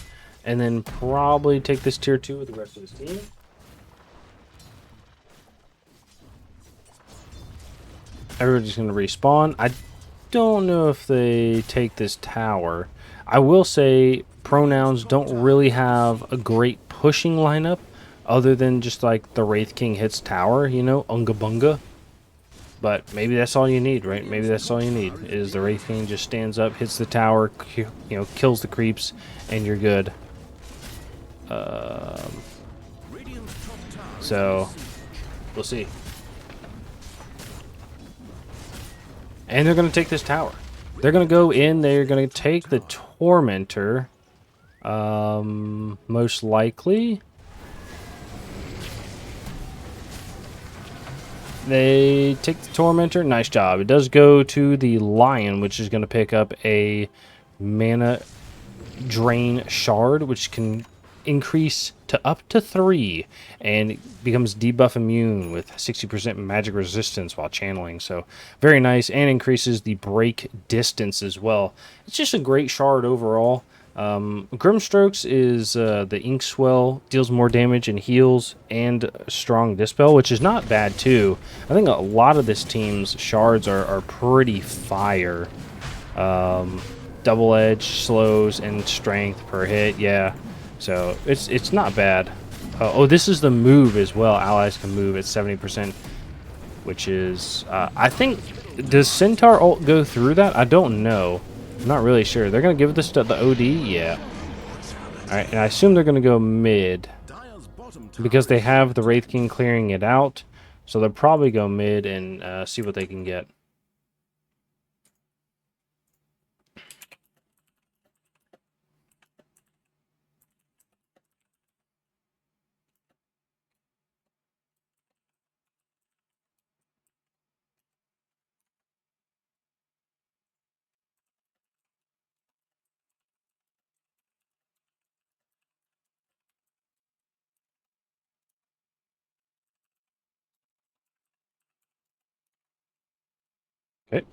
and then probably take this tier 2 with the rest of his team. Everybody's going to respawn. I don't know if they take this tower. I will say Pronouns don't really have a great pushing lineup other than just like the Wraith King hits tower, you know, unga bunga. But maybe that's all you need, right? Maybe that's all you need is the Wraith King just stands up, hits the tower, you know, kills the creeps, and you're good. So we'll see. And they're going to take this tower. They're going to go in. They're going to take the Tormentor. Most likely. They take the Tormentor. Nice job. It does go to the Lion, which is going to pick up a mana drain shard, which can increase to up to 3 and becomes debuff immune with 60% magic resistance while channeling. So very nice, and increases the break distance as well. It's just a great shard overall. Grimstrokes is the Inkswell, deals more damage and heals, and strong dispel, which is not bad too. I think a lot of this team's shards are pretty fire. Double edge, slows, and strength per hit. Yeah. So it's not bad. Oh, this is the move as well. Allies can move at 70%, which is I think, does Centaur ult go through that? I don't know. I'm not really sure. They're gonna give this to the OD, yeah. All right, and I assume they're gonna go mid because they have the Wraith King clearing it out. So they'll probably go mid and see what they can get. Okay.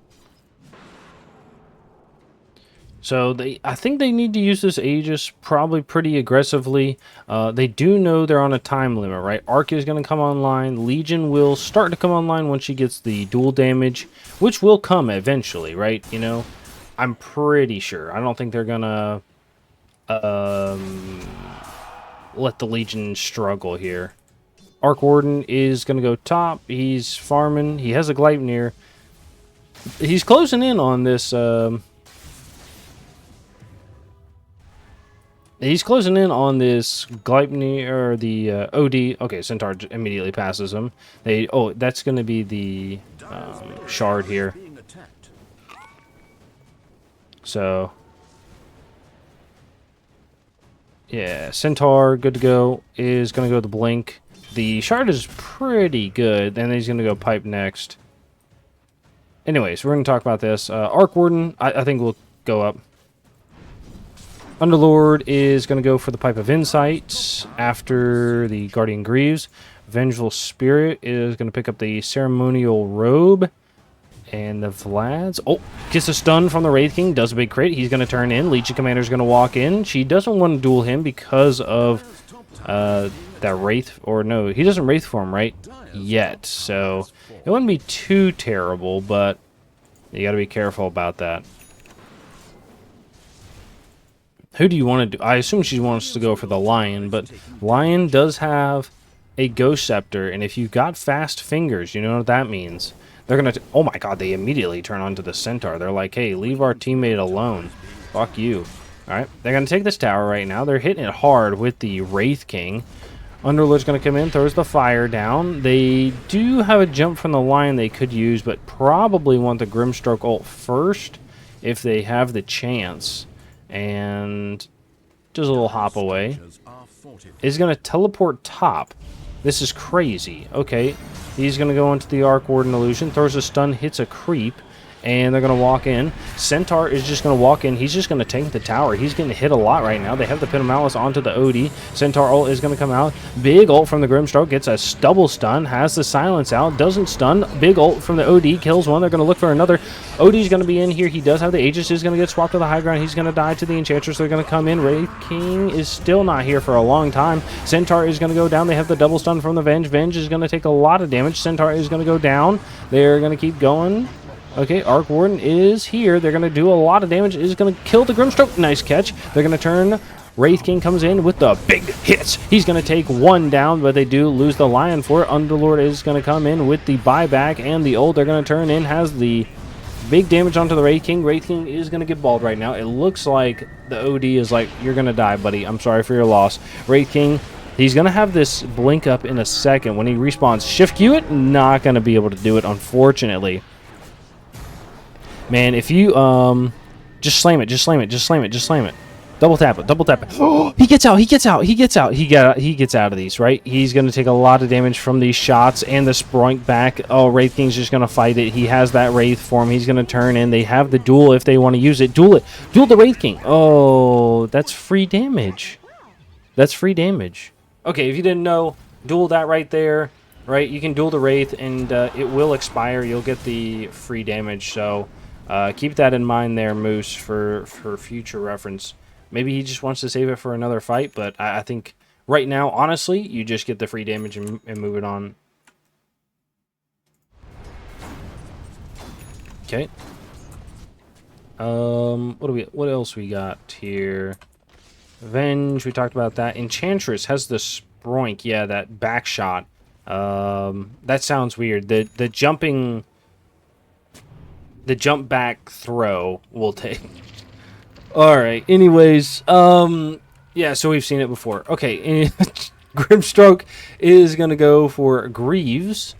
So I think they need to use this Aegis probably pretty aggressively. They do know they're on a time limit, right? Arc is going to come online. Legion will start to come online once she gets the dual damage, which will come eventually, right? You know, I'm pretty sure. I don't think they're going to let the Legion struggle here. Arc Warden is going to go top. He's farming. He has a Gleipnir. He's closing in on this... He's closing in on this Gleipnir, or the OD. Okay, Centaur immediately passes him. Oh, that's going to be the shard here. So, yeah, Centaur, good to go, is going to go with the Blink. The shard is pretty good, and then he's going to go Pipe next. Anyways, we're going to talk about this. Arc Warden, I think will go up. Underlord is going to go for the Pipe of Insight after the Guardian Greaves. Vengeful Spirit is going to pick up the Ceremonial Robe. And the Vlads. Oh, gets a stun from the Wraith King. Does a big crit. He's going to turn in. Legion Commander is going to walk in. She doesn't want to duel him because of that Wraith. Or no, he doesn't Wraith form, right? Yet. So it wouldn't be too terrible, but you got to be careful about that. Who do you want to do? I assume she wants to go for the Lion, but Lion does have a Ghost Scepter, and if you've got fast fingers, you know what that means. They're going to... Oh my god, they immediately turn onto the Centaur. They're like, hey, leave our teammate alone. Fuck you. Alright, they're going to take this tower right now. They're hitting it hard with the Wraith King. Underlord's going to come in, throws the fire down. They do have a jump from the Lion they could use, but probably want the Grimstroke ult first if they have the chance. And just a little hop away. Is going to teleport top. This is crazy. Okay, he's going to go into the Arc Warden illusion, throws a stun, hits a creep, and they're going to walk in. Centaur is just going to walk in. He's just going to tank the tower. He's going to hit a lot right now. They have the Pit of Malice onto the OD. Centaur ult is going to come out. Big ult from the Grimstroke. Gets a double stun. Has the silence out. Doesn't stun. Big ult from the OD. Kills one. They're going to look for another. OD's going to be in here. He does have the Aegis. Is going to get swapped to the high ground. He's going to die to the Enchantress. They're going to come in. Wraith King is still not here for a long time. Centaur is going to go down. They have the double stun from the Venge. Venge is going to take a lot of damage. Centaur is going to go down. They're going to keep going. Okay, Arc Warden is here. They're going to do a lot of damage. Is going to kill the Grimstroke. Nice catch. They're going to turn. Wraith King comes in with the big hits. He's going to take one down, but they do lose the Lion for it. Underlord is going to come in with the buyback and the ult. They're going to turn in. Has the big damage onto the Wraith King. Wraith King is going to get balled right now. It looks like the OD is like, you're going to die, buddy. I'm sorry for your loss. Wraith King, he's going to have this blink up in a second. When he respawns, shift Q it, not going to be able to do it, unfortunately. Man, if you, just slam it, just slam it, just slam it, just slam it. Double tap it, double tap it. Oh, he gets out, he gets out, he gets out. He gets out of these, right? He's going to take a lot of damage from these shots and the Sproink back. Oh, Wraith King's just going to fight it. He has that Wraith form. He's going to turn in. They have the duel if they want to use it. Duel it. Duel the Wraith King. Oh, that's free damage. That's free damage. Okay, if you didn't know, duel that right there, right? You can duel the Wraith, and it will expire. You'll get the free damage, so keep that in mind there, Moose, for future reference. Maybe he just wants to save it for another fight, but I think right now, honestly, you just get the free damage and move it on. Okay. What else we got here? Venge, we talked about that. Enchantress has the Sproink, yeah, that back shot. That sounds weird. The jump back throw will take. All right. Anyways, yeah. So we've seen it before. Okay. Grimstroke is gonna go for Greaves.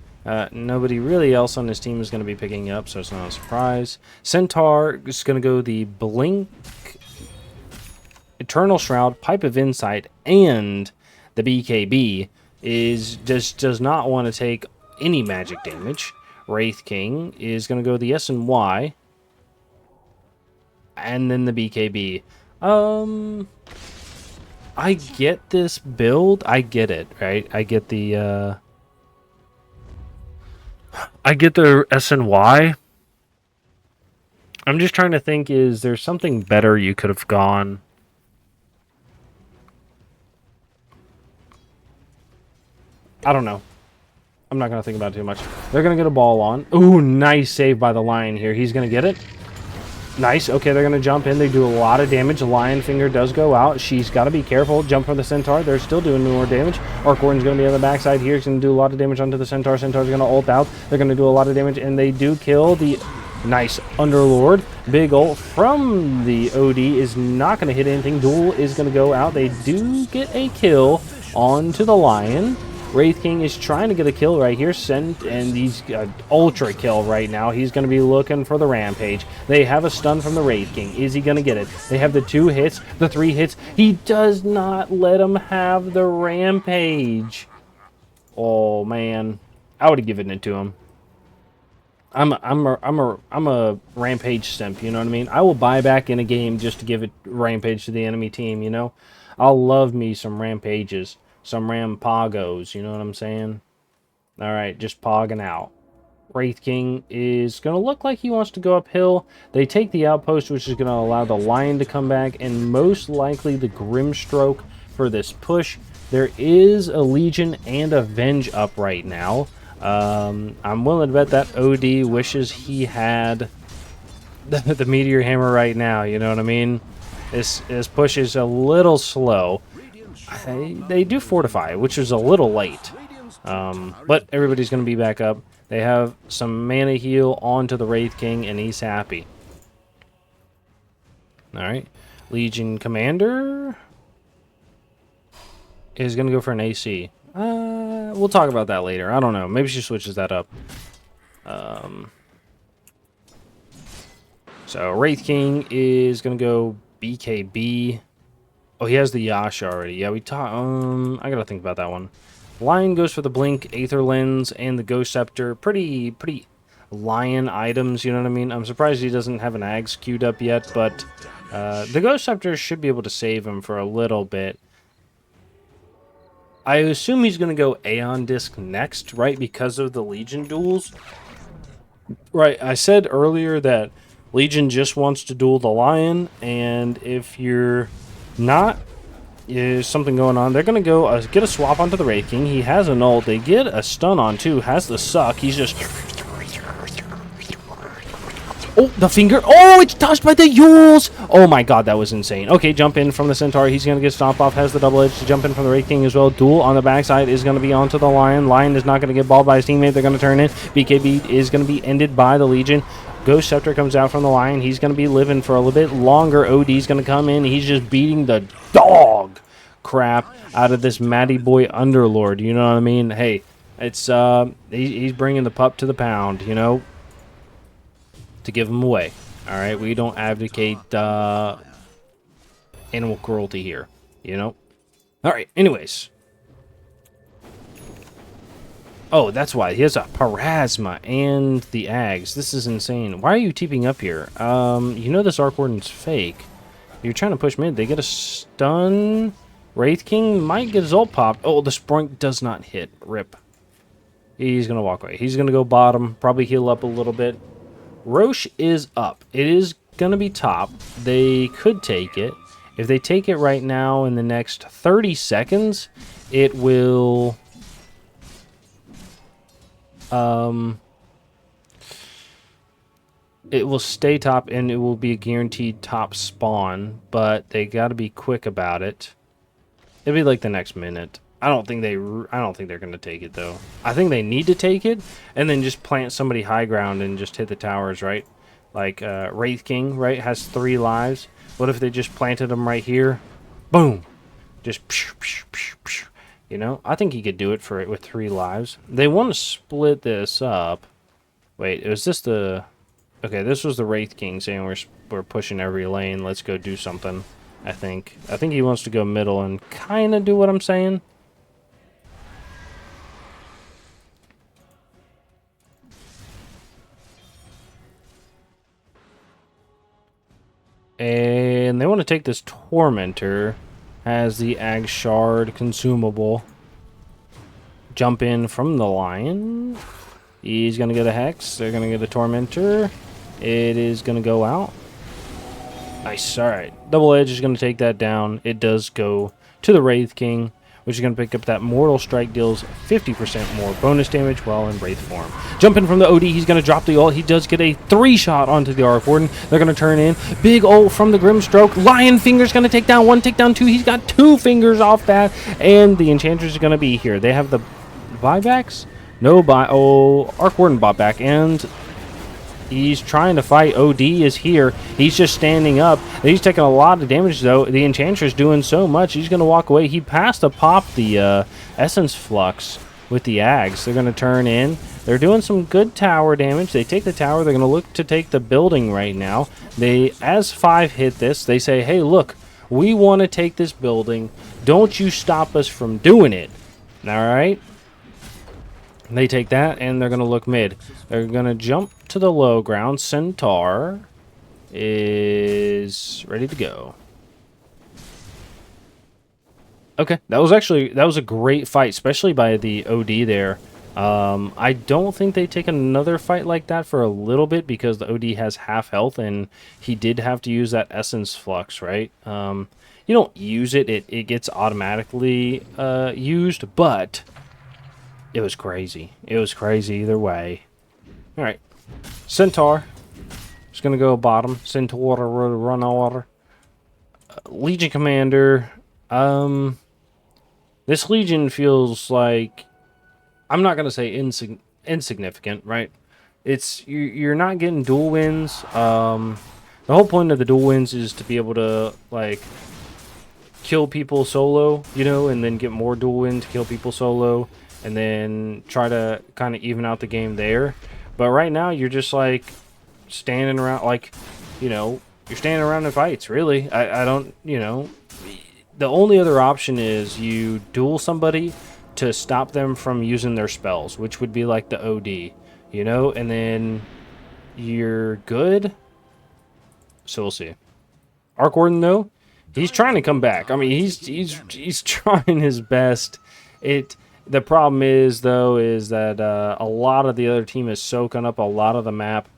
Nobody really else on this team is gonna be picking up, so it's not a surprise. Centaur is gonna go the Blink, Eternal Shroud, Pipe of Insight, and the BKB does not want to take any magic damage. Wraith King is going to go the S and Y, and then the BKB. I get this build. I get it, right? I get the S and Y. I'm just trying to think, is there something better you could have gone? I don't know. I'm not going to think about it too much. They're going to get a ball on. Ooh, nice save by the Lion here. He's going to get it. Nice. Okay, they're going to jump in. They do a lot of damage. Lion Finger does go out. She's got to be careful. Jump for the Centaur. They're still doing more damage. Arc Warden's going to be on the backside here. He's going to do a lot of damage onto the Centaur. Centaur's going to ult out. They're going to do a lot of damage, and they do kill the nice Underlord. Big ult from the OD is not going to hit anything. Duel is going to go out. They do get a kill onto the Lion. Wraith King is trying to get a kill right here, and he's ultra kill right now. He's going to be looking for the Rampage. They have a stun from the Wraith King. Is he going to get it? They have the 2 hits, the 3 hits. He does not let him have the Rampage. Oh man, I would have given it to him. I'm a Rampage simp. You know what I mean? I will buy back in a game just to give it Rampage to the enemy team. You know, I'll love me some Rampages. Some Rampagos, you know what I'm saying? Alright, just pogging out. Wraith King is going to look like he wants to go uphill. They take the outpost, which is going to allow the Lion to come back, and most likely the Grimstroke for this push. There is a Legion and a Venge up right now. I'm willing to bet that OD wishes he had the Meteor Hammer right now, you know what I mean? This push is a little slow. They do fortify, which is a little late. But everybody's going to be back up. They have some mana heal onto the Wraith King, and he's happy. Alright. Legion Commander is going to go for an AC. We'll talk about that later. I don't know. Maybe she switches that up. So Wraith King is going to go BKB. Oh, he has the Yash already. Yeah, we talked. I gotta think about that one. Lion goes for the Blink, Aether Lens, and the Ghost Scepter. Pretty lion items, you know what I mean? I'm surprised he doesn't have an Ags queued up yet, but the Ghost Scepter should be able to save him for a little bit. I assume he's going to go Aeon Disc next, right, because of the Legion duels. Right, I said earlier that Legion just wants to duel the Lion, and if you're not, there's something going on, they're going to go get a swap onto the Wraith King. He has an ult. They get a stun on, too. Has the suck. He's just... Oh, the finger. Oh, it's touched by the Yules. Oh, my God, that was insane. Okay, jump in from the Centaur. He's going to get stomped off. Has the double edge to jump in from the Wraith King as well. Duel on the backside is going to be onto the Lion. Lion is not going to get balled by his teammate. They're going to turn in. BKB is going to be ended by the Legion. Ghost Scepter comes out from the Lion. He's going to be living for a little bit longer. OD's going to come in. He's just beating the dog crap out of this Matty Boy Underlord. You know what I mean? Hey, it's he's bringing the pup to the pound, you know, to give him away. All right, we don't advocate animal cruelty here, you know. All right, anyways. Oh, that's why he has a Parasma and the Ags. This is insane. Why are you TPing up here? You know this Arc Warden's fake. You're trying to push mid. They get a stun. Wraith King might get his ult popped. Oh, the Sprunk does not hit. Rip. He's going to walk away. He's going to go bottom. Probably heal up a little bit. Roche is up. It is going to be top. They could take it. If they take it right now in the next 30 seconds, it will... it will stay top and it will be a guaranteed top spawn, but they got to be quick about it. It'll be like the next minute. I don't think they're going to take it though. I think they need to take it and then just plant somebody high ground and just hit the towers, right? Like Wraith King, right, has 3 lives. What if they just planted them right here? Boom. Just psh, psh, psh, psh. You know, I think he could do it for it with 3 lives. They want to split this up. Wait, is this the... Okay, this was the Wraith King saying we're pushing every lane. Let's go do something, I think. I think he wants to go middle and kind of do what I'm saying. And they want to take this Tormentor. Has the Ag Shard consumable. Jump in from the Lion. He's going to get a Hex. They're going to get a Tormentor. It is going to go out. Nice. All right. Double Edge is going to take that down. It does go to the Wraith King, which is going to pick up that Mortal Strike, deals 50% more bonus damage while in Wraith form. Jumping from the OD, he's going to drop the ult. He does get a 3-shot onto the Arc Warden. They're going to turn in. Big ult from the Grimstroke. Lion Finger's going to take down 1, take down 2. He's got 2 fingers off that. And the Enchantress are going to be here. They have the buybacks? No buy. Oh, Arc Warden bought back. And he's trying to fight. OD is here. He's just standing up. He's taking a lot of damage, though. The Enchantress doing so much. He's going to walk away. He passed to pop the Essence Flux with the Ags. They're going to turn in. They're doing some good tower damage. They take the tower. They're going to look to take the building right now. As 5 hit this, they say, hey, look, we want to take this building. Don't you stop us from doing it. All right? They take that, and they're going to look mid. They're going to jump to the low ground. Centaur is ready to go. Okay, that was a great fight, especially by the OD there. I don't think they take another fight like that for a little bit because the OD has half health, and he did have to use that Essence Flux, right? You don't use it. It gets automatically used, but... it was crazy. It was crazy either way. All right. Centaur. Just going to go bottom. Centaur run order. Legion Commander. This Legion feels like... I'm not going to say insignificant, right? You're not getting dual wins. The whole point of the dual wins is to be able to, like... kill people solo, you know, and then get more dual wins to kill people solo. And then try to kind of even out the game there. But right now, you're just, like, standing around, like, you know, you're standing around in fights, really. I don't, you know. The only other option is you duel somebody to stop them from using their spells, which would be like the OD. You you know, and then you're good. So we'll see. Arc Warden, though, he's trying to come back. I mean, he's trying his best. The problem is, though, is that a lot of the other team is soaking up a lot of the map,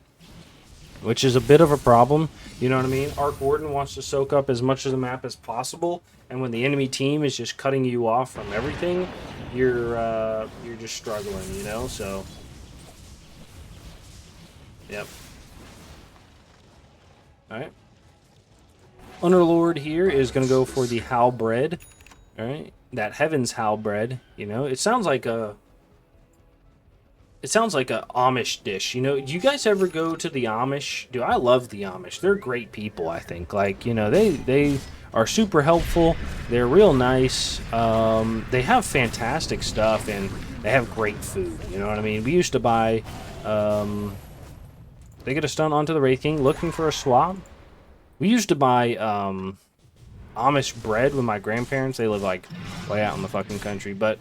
which is a bit of a problem. You know what I mean? Arc Warden wants to soak up as much of the map as possible, and when the enemy team is just cutting you off from everything, you're just struggling, you know? So, yep. All right. Underlord here is going to go for the Halberd. All right. That Heaven's Halberd, you know? It sounds like a Amish dish, you know? Do you guys ever go to the Amish? Dude, I love the Amish. They're great people, I think. Like, you know, they are super helpful. They're real nice. They have fantastic stuff, and they have great food, you know what I mean? We used to buy... they get a stun onto the Wraith King, looking for a swap. We used to buy Amish bread with my grandparents. They live like way out in the fucking country, but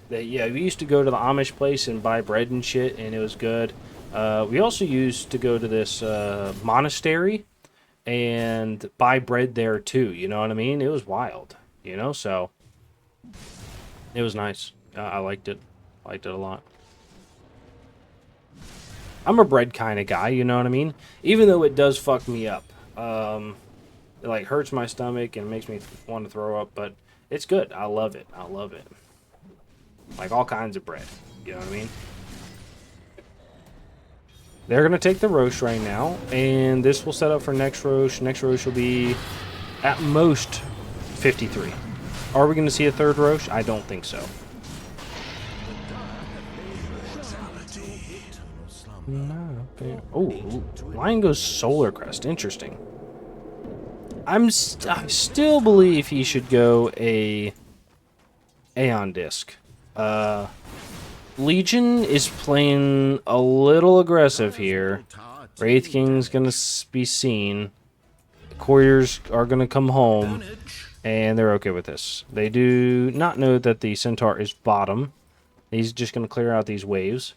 yeah, we used to go to the Amish place and buy bread and shit, and it was good. We also used to go to this monastery and buy bread there too. You know what I mean? It was wild, you know. So it was nice. I liked it. Liked it a lot. I'm a bread kind of guy, you know what I mean? Even though it does fuck me up. It like hurts my stomach and makes me want to throw up, but it's good. I love it. I love it. Like all kinds of bread. You know what I mean? They're going to take the Roche right now, and this will set up for next Roche. Next Roche will be at most 53. Are we going to see a third Roche? I don't think so. Oh, Lion goes Solar Crest. Interesting. I still believe he should go a Aeon Disc. Legion is playing a little aggressive here. Wraith King's gonna be seen. The Couriers are gonna come home, and they're okay with this. They do not know that the Centaur is bottom. He's just gonna clear out these waves.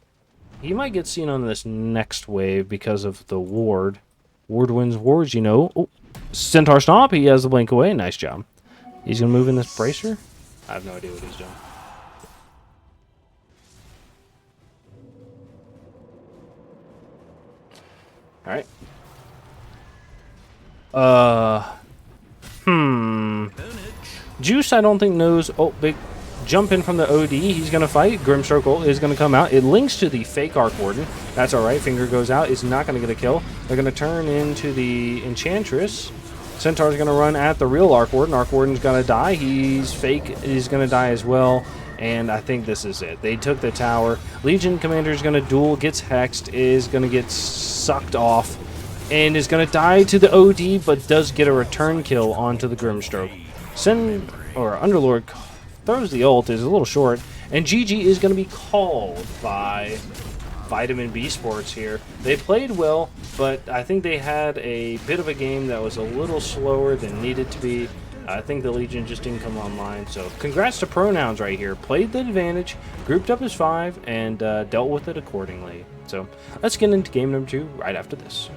He might get seen on this next wave because of the ward. Ward wins wards, you know. Oh, Centaur Stomp. He has the blink away. Nice job. He's going to move in this Bracer. I have no idea what he's doing. Alright. Juice, I don't think knows... Oh, big... Jump in from the OD. He's going to fight. Grimstroke is going to come out. It links to the fake Arc Warden. That's alright. Finger goes out. It's not going to get a kill. They're going to turn into the Enchantress. Centaur's going to run at the real Arc Warden. Arc Warden's going to die. He's fake. He's going to die as well. And I think this is it. They took the tower. Legion Commander is going to duel. Gets hexed. Is going to get sucked off. And is going to die to the OD, but does get a return kill onto the Grimstroke. Underlord throws the ult, is a little short, and GG is going to be called by Vitamin Beesports here. They played well, but I think they had a bit of a game that was a little slower than needed to be. I think the Legion just didn't come online, so congrats to ProNouns right here. Played the advantage, grouped up as 5, and dealt with it accordingly. So let's get into game number 2 right after this.